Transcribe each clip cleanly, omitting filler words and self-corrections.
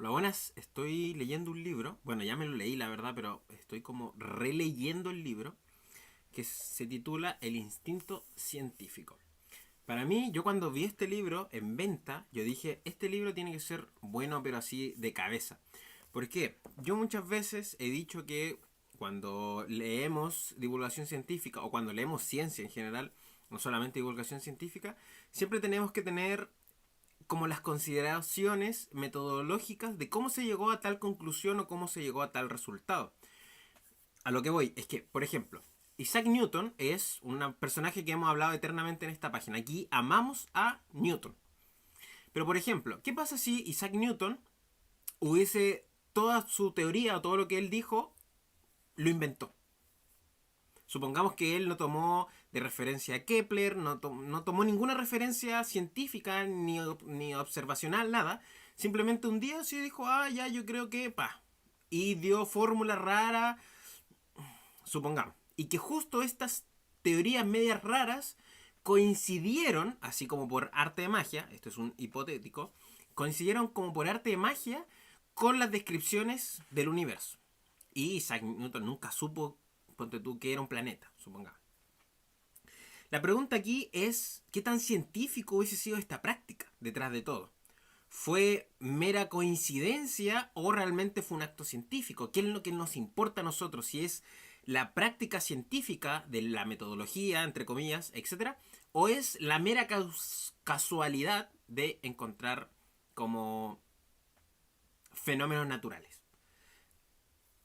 Hola, buenas. Estoy leyendo un libro. Bueno, ya me lo leí, la verdad, pero estoy como releyendo el libro que se titula El instinto científico. Para mí, yo cuando vi este libro en venta, yo dije, este libro tiene que ser bueno, pero así de cabeza. ¿Por qué? Yo muchas veces he dicho que cuando leemos divulgación científica o cuando leemos ciencia en general, no solamente divulgación científica, siempre tenemos que tener como las consideraciones metodológicas de cómo se llegó a tal conclusión o cómo se llegó a tal resultado. A lo que voy es que, por ejemplo, Isaac Newton es un personaje que hemos hablado eternamente en esta página. Aquí amamos a Newton. Pero, por ejemplo, ¿qué pasa si Isaac Newton hubiese toda su teoría o todo lo que él dijo, lo inventó? Supongamos que él no tomó de referencia a Kepler, no tomó ninguna referencia científica ni observacional, nada. Simplemente un día sí dijo, ya, yo creo que, pa. Y dio fórmula rara, supongamos. Y que justo estas teorías medias raras coincidieron, así como por arte de magia, esto es un hipotético, coincidieron como por arte de magia con las descripciones del universo. Y Isaac Newton nunca supo, ponte tú, que era un planeta, supongamos. La pregunta aquí es, ¿qué tan científico hubiese sido esta práctica detrás de todo? ¿Fue mera coincidencia o realmente fue un acto científico? ¿Qué es lo que nos importa a nosotros? Si es la práctica científica de la metodología, entre comillas, etcétera, o es la mera casualidad de encontrar como fenómenos naturales.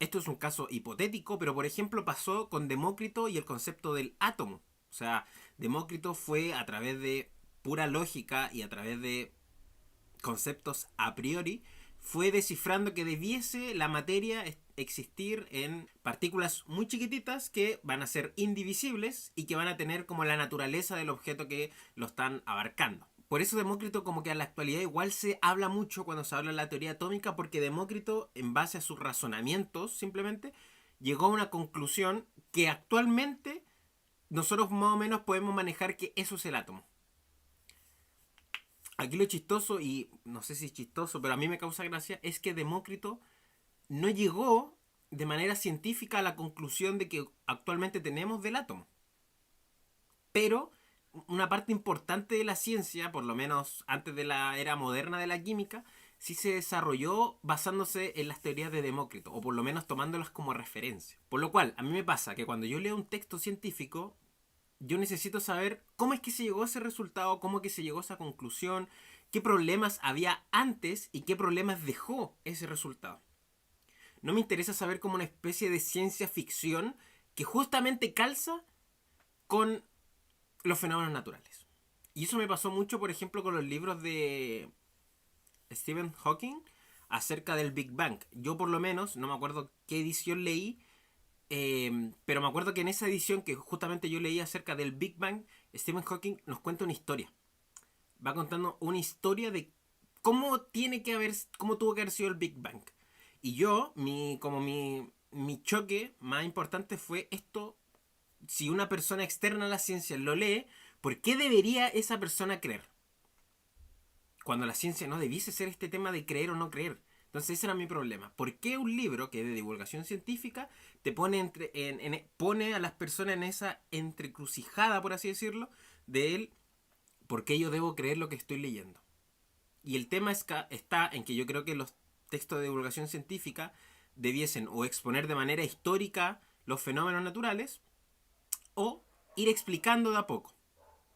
Esto es un caso hipotético, pero por ejemplo pasó con Demócrito y el concepto del átomo. O sea, Demócrito fue a través de pura lógica y a través de conceptos a priori, fue descifrando que debiese la materia existir en partículas muy chiquititas que van a ser indivisibles y que van a tener como la naturaleza del objeto que lo están abarcando. Por eso Demócrito como que a la actualidad igual se habla mucho cuando se habla de la teoría atómica, porque Demócrito, en base a sus razonamientos simplemente, llegó a una conclusión que actualmente nosotros más o menos podemos manejar que eso es el átomo. Aquí lo chistoso, y no sé si es chistoso, pero a mí me causa gracia, es que Demócrito no llegó de manera científica a la conclusión de que actualmente tenemos del átomo. Pero una parte importante de la ciencia, por lo menos antes de la era moderna de la química, sí se desarrolló basándose en las teorías de Demócrito, o por lo menos tomándolas como referencia. Por lo cual, a mí me pasa que cuando yo leo un texto científico, yo necesito saber cómo es que se llegó a ese resultado, cómo es que se llegó a esa conclusión, qué problemas había antes y qué problemas dejó ese resultado. No me interesa saber como una especie de ciencia ficción que justamente calza con los fenómenos naturales. Y eso me pasó mucho, por ejemplo, con los libros de Stephen Hawking acerca del Big Bang. Yo por lo menos, no me acuerdo qué edición leí, pero me acuerdo que en esa edición que justamente yo leí acerca del Big Bang, Stephen Hawking nos cuenta una historia. Va contando una historia de cómo tuvo que haber sido el Big Bang. Y yo, mi choque más importante fue esto: si una persona externa a la ciencia lo lee, ¿por qué debería esa persona creer? Cuando la ciencia no debiese ser este tema de creer o no creer. Entonces ese era mi problema. ¿Por qué un libro que es de divulgación científica te pone a las personas en esa entrecrucijada, por así decirlo, de él, por qué yo debo creer lo que estoy leyendo? Y el tema está en que yo creo que los textos de divulgación científica debiesen o exponer de manera histórica los fenómenos naturales o ir explicando de a poco,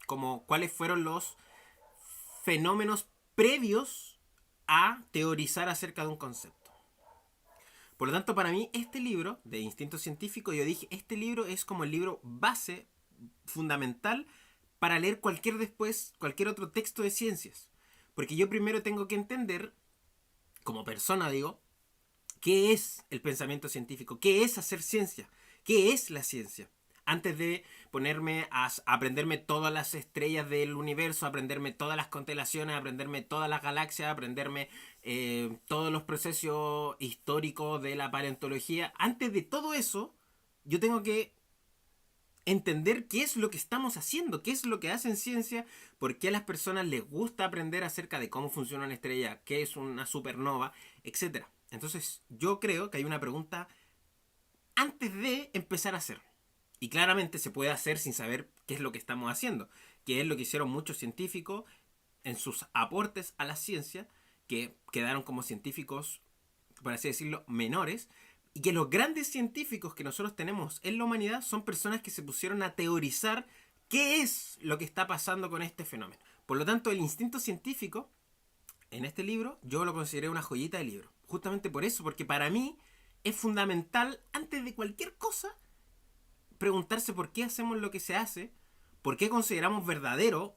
como cuáles fueron los fenómenos previos a teorizar acerca de un concepto. Por lo tanto, para mí, este libro de Instinto Científico, yo dije, este libro es como el libro base fundamental para leer cualquier otro texto de ciencias. Porque yo primero tengo que entender, como persona digo, qué es el pensamiento científico, qué es hacer ciencia, qué es la ciencia. Antes de ponerme a aprenderme todas las estrellas del universo, aprenderme todas las constelaciones, aprenderme todas las galaxias, aprenderme todos los procesos históricos de la paleontología, antes de todo eso, yo tengo que entender qué es lo que estamos haciendo, qué es lo que hacen ciencia, por qué a las personas les gusta aprender acerca de cómo funciona una estrella, qué es una supernova, etcétera. Entonces, yo creo que hay una pregunta antes de empezar a hacer. Y claramente se puede hacer sin saber qué es lo que estamos haciendo, que es lo que hicieron muchos científicos en sus aportes a la ciencia, que quedaron como científicos, por así decirlo, menores, y que los grandes científicos que nosotros tenemos en la humanidad son personas que se pusieron a teorizar qué es lo que está pasando con este fenómeno. Por lo tanto, el instinto científico, en este libro, yo lo consideré una joyita de libro. Justamente por eso, porque para mí es fundamental, antes de cualquier cosa, preguntarse por qué hacemos lo que se hace, por qué consideramos verdadero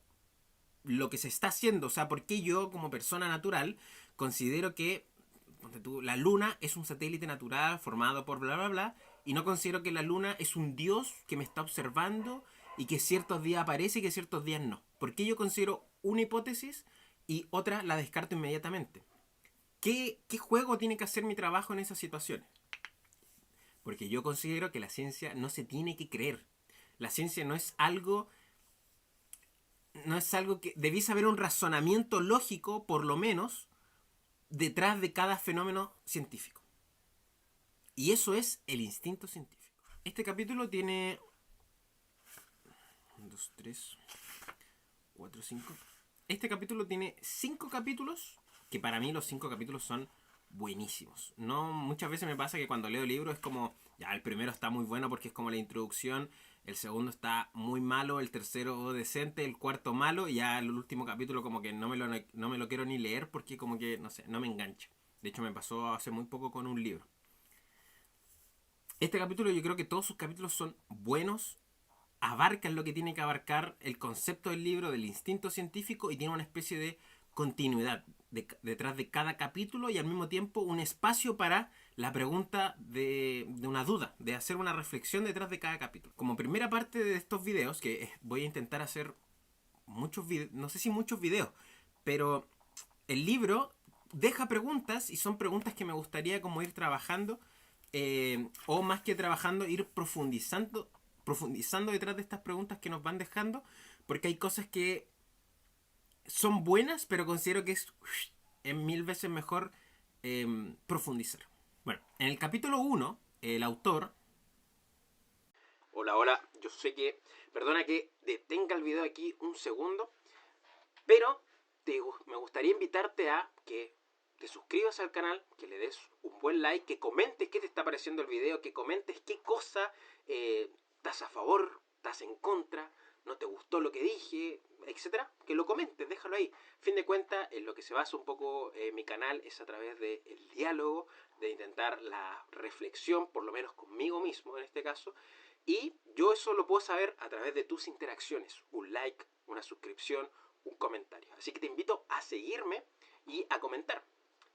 lo que se está haciendo, o sea, por qué yo como persona natural considero que la luna es un satélite natural formado por bla bla bla y no considero que la luna es un dios que me está observando y que ciertos días aparece y que ciertos días no. ¿Por qué yo considero una hipótesis y otra la descarto inmediatamente? ¿Qué juego tiene que hacer mi trabajo en esas situaciones? Porque yo considero que la ciencia no se tiene que creer. La ciencia no es algo que debís haber un razonamiento lógico, por lo menos, detrás de cada fenómeno científico. Y eso es el instinto científico. Este capítulo tiene 1, 2, 3, 4, 5. Este capítulo tiene 5 capítulos, que para mí los 5 capítulos son buenísimos. No, muchas veces me pasa que cuando leo libros es como, ya, el primero está muy bueno porque es como la introducción, el segundo está muy malo, el tercero decente, el cuarto malo, y ya el último capítulo como que no me lo quiero ni leer porque como que, no sé, no me engancha. De hecho me pasó hace muy poco con un libro. Este capítulo, yo creo que todos sus capítulos son buenos, abarcan lo que tiene que abarcar el concepto del libro, del instinto científico, y tiene una especie de continuidad detrás de cada capítulo, y al mismo tiempo un espacio para la pregunta de una duda, de hacer una reflexión detrás de cada capítulo. Como primera parte de estos videos, que voy a intentar hacer muchos videos, no sé si muchos videos, pero el libro deja preguntas y son preguntas que me gustaría como ir trabajando, o más que trabajando, ir profundizando detrás de estas preguntas que nos van dejando, porque hay cosas que son buenas, pero considero que es mil veces mejor profundizar. Bueno, en el capítulo 1, el autor... Hola, hola, yo sé que... Perdona que detenga el video aquí un segundo, pero me gustaría invitarte a que te suscribas al canal, que le des un buen like, que comentes qué te está pareciendo el video, que comentes qué cosa estás a favor, estás en contra, no te gustó lo que dije, etcétera. Que lo comentes, déjalo ahí. Fin de cuentas, en lo que se basa un poco mi canal es a través del diálogo, de intentar la reflexión, por lo menos conmigo mismo en este caso. Y yo eso lo puedo saber a través de tus interacciones, un like, una suscripción, un comentario. Así que te invito a seguirme y a comentar,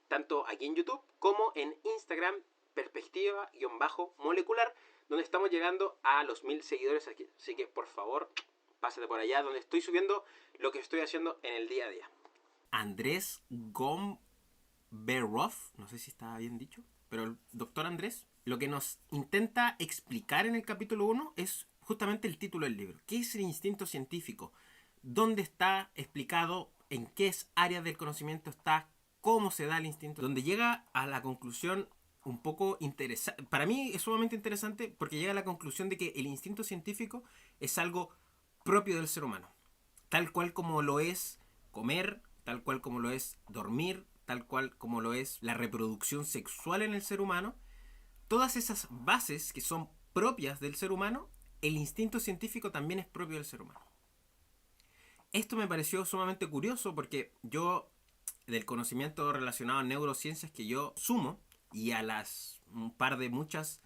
tanto aquí en YouTube como en Instagram, perspectiva-molecular, donde estamos llegando a los 1000 seguidores aquí. Así que por favor, pásate por allá, donde estoy subiendo lo que estoy haciendo en el día a día. Andrés Gomberov, no sé si está bien dicho, pero el doctor Andrés lo que nos intenta explicar en el capítulo 1 es justamente el título del libro. ¿Qué es el instinto científico? ¿Dónde está explicado? ¿En qué áreas del conocimiento está? ¿Cómo se da el instinto? Donde llega a la conclusión un poco interesante. Para mí es sumamente interesante porque llega a la conclusión de que el instinto científico es algo propio del ser humano. Tal cual como lo es comer, tal cual como lo es dormir, tal cual como lo es la reproducción sexual en el ser humano. Todas esas bases que son propias del ser humano, el instinto científico también es propio del ser humano. Esto me pareció sumamente curioso porque yo, del conocimiento relacionado a neurociencias que yo sumo, y a un par de muchas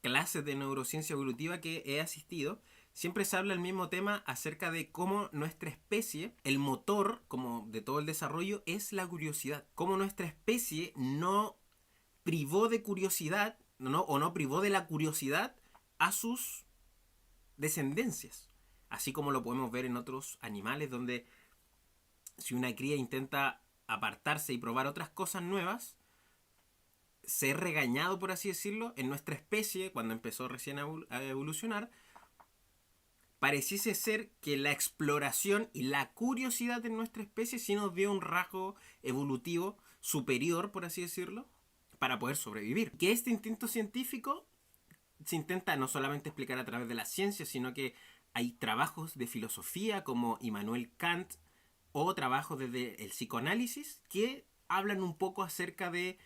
clases de neurociencia evolutiva que he asistido, siempre se habla el mismo tema acerca de cómo nuestra especie, el motor como de todo el desarrollo, es la curiosidad. Cómo nuestra especie no privó de curiosidad, o no privó de la curiosidad a sus descendencias. Así como lo podemos ver en otros animales, donde si una cría intenta apartarse y probar otras cosas nuevas, ser regañado, por así decirlo, en nuestra especie, cuando empezó recién a evolucionar, pareciese ser que la exploración y la curiosidad en nuestra especie sí nos dio un rasgo evolutivo superior, por así decirlo, para poder sobrevivir. Que este instinto científico se intenta no solamente explicar a través de la ciencia, sino que hay trabajos de filosofía como Immanuel Kant o trabajos desde el psicoanálisis que hablan un poco acerca de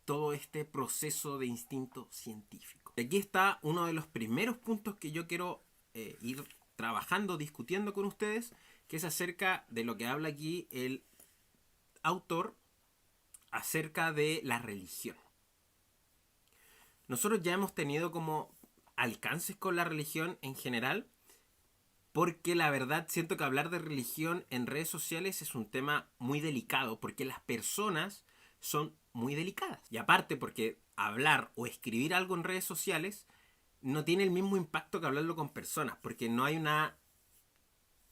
todo este proceso de instinto científico. Aquí está uno de los primeros puntos que yo quiero ir trabajando, discutiendo con ustedes, que es acerca de lo que habla aquí el autor acerca de la religión. Nosotros ya hemos tenido como alcances con la religión en general, porque la verdad siento que hablar de religión en redes sociales es un tema muy delicado, porque las personas son muy delicadas. Y aparte porque hablar o escribir algo en redes sociales no tiene el mismo impacto que hablarlo con personas, porque no hay una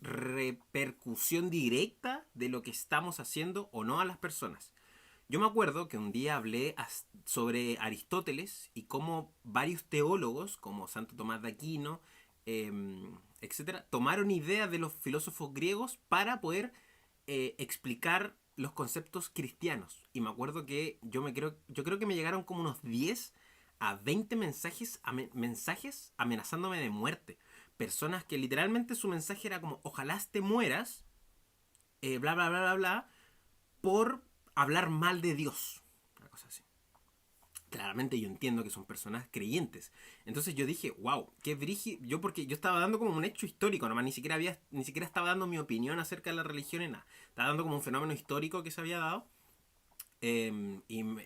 repercusión directa de lo que estamos haciendo o no a las personas. Yo me acuerdo que un día hablé sobre Aristóteles y cómo varios teólogos, como Santo Tomás de Aquino, etcétera, tomaron ideas de los filósofos griegos para poder explicar los conceptos cristianos. Y me acuerdo que yo creo que me llegaron como unos 10 a 20 mensajes amenazándome de muerte. Personas que literalmente su mensaje era como, ojalá te mueras, bla, bla, bla, bla, bla, por hablar mal de Dios. Una cosa así. Claramente yo entiendo que son personas creyentes. Entonces yo dije, wow, qué brígido. Porque yo estaba dando como un hecho histórico, nomás ni siquiera estaba dando mi opinión acerca de la religión en nada. Estaba dando como un fenómeno histórico que se había dado.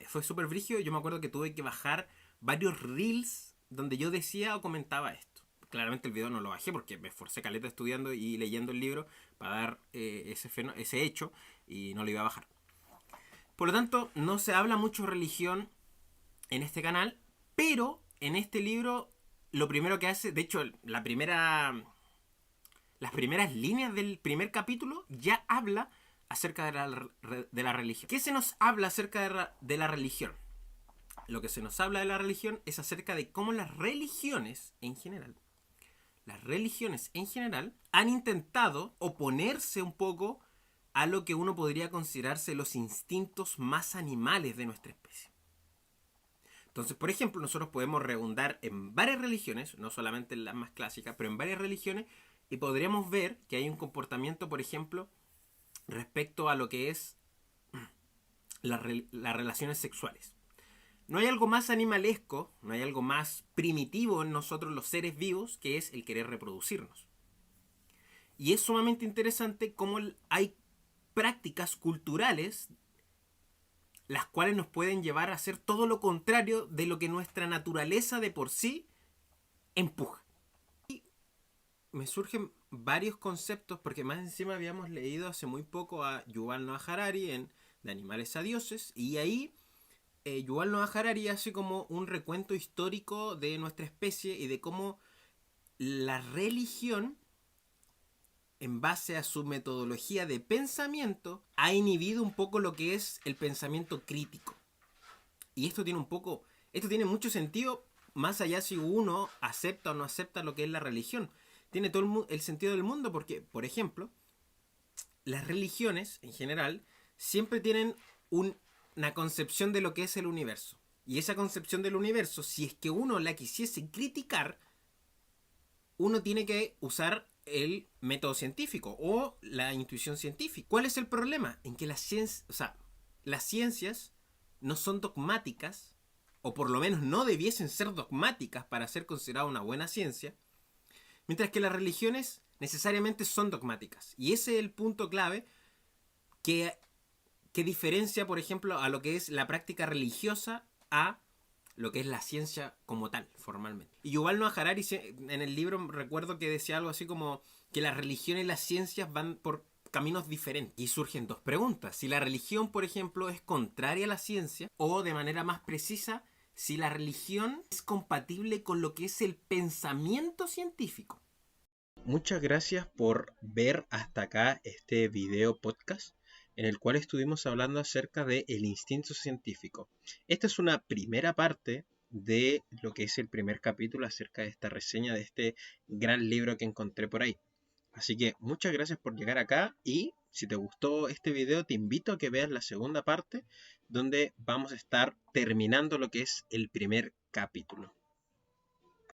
Fue súper brígido. Yo me acuerdo que tuve que bajar varios reels donde yo decía o comentaba esto. Claramente el video no lo bajé porque me esforcé caleta estudiando y leyendo el libro para dar ese hecho y no lo iba a bajar. Por lo tanto, no se habla mucho religión en este canal, pero en este libro lo primero que hace, de hecho, las primeras líneas del primer capítulo ya habla acerca de la religión. ¿Qué se nos habla acerca de la religión? Lo que se nos habla de la religión es acerca de cómo las religiones en general han intentado oponerse un poco a lo que uno podría considerarse los instintos más animales de nuestra especie. Entonces, por ejemplo, nosotros podemos redundar en varias religiones, no solamente en las más clásicas, pero en varias religiones, y podríamos ver que hay un comportamiento, por ejemplo, respecto a lo que es las relaciones sexuales. No hay algo más animalesco, no hay algo más primitivo en nosotros los seres vivos que es el querer reproducirnos. Y es sumamente interesante cómo hay prácticas culturales las cuales nos pueden llevar a hacer todo lo contrario de lo que nuestra naturaleza de por sí empuja. Y me surgen varios conceptos, porque más encima habíamos leído hace muy poco a Yuval Noah Harari en De animales a dioses, y ahí Yuval Noah Harari hace como un recuento histórico de nuestra especie y de cómo la religión, en base a su metodología de pensamiento, ha inhibido un poco lo que es el pensamiento crítico. Y esto tiene mucho sentido, más allá si uno acepta o no acepta lo que es la religión. Tiene todo el sentido del mundo porque, por ejemplo, las religiones en general siempre tienen una concepción de lo que es el universo. Y esa concepción del universo, si es que uno la quisiese criticar, uno tiene que usar el método científico o la intuición científica. ¿Cuál es el problema? En que las ciencias no son dogmáticas, o por lo menos no debiesen ser dogmáticas para ser considerada una buena ciencia, mientras que las religiones necesariamente son dogmáticas. Y ese es el punto clave que diferencia, por ejemplo, a lo que es la práctica religiosa a lo que es la ciencia como tal, formalmente. Y Yuval Noah Harari en el libro recuerdo que decía algo así como que la religión y las ciencias van por caminos diferentes. Y surgen dos preguntas. Si la religión, por ejemplo, es contraria a la ciencia, o de manera más precisa, si la religión es compatible con lo que es el pensamiento científico. Muchas gracias por ver hasta acá este video podcast. en el cual estuvimos hablando acerca del instinto científico. Esta es una primera parte de lo que es el primer capítulo acerca de esta reseña de este gran libro que encontré por ahí. Así que muchas gracias por llegar acá y si te gustó este video te invito a que veas la segunda parte donde vamos a estar terminando lo que es el primer capítulo.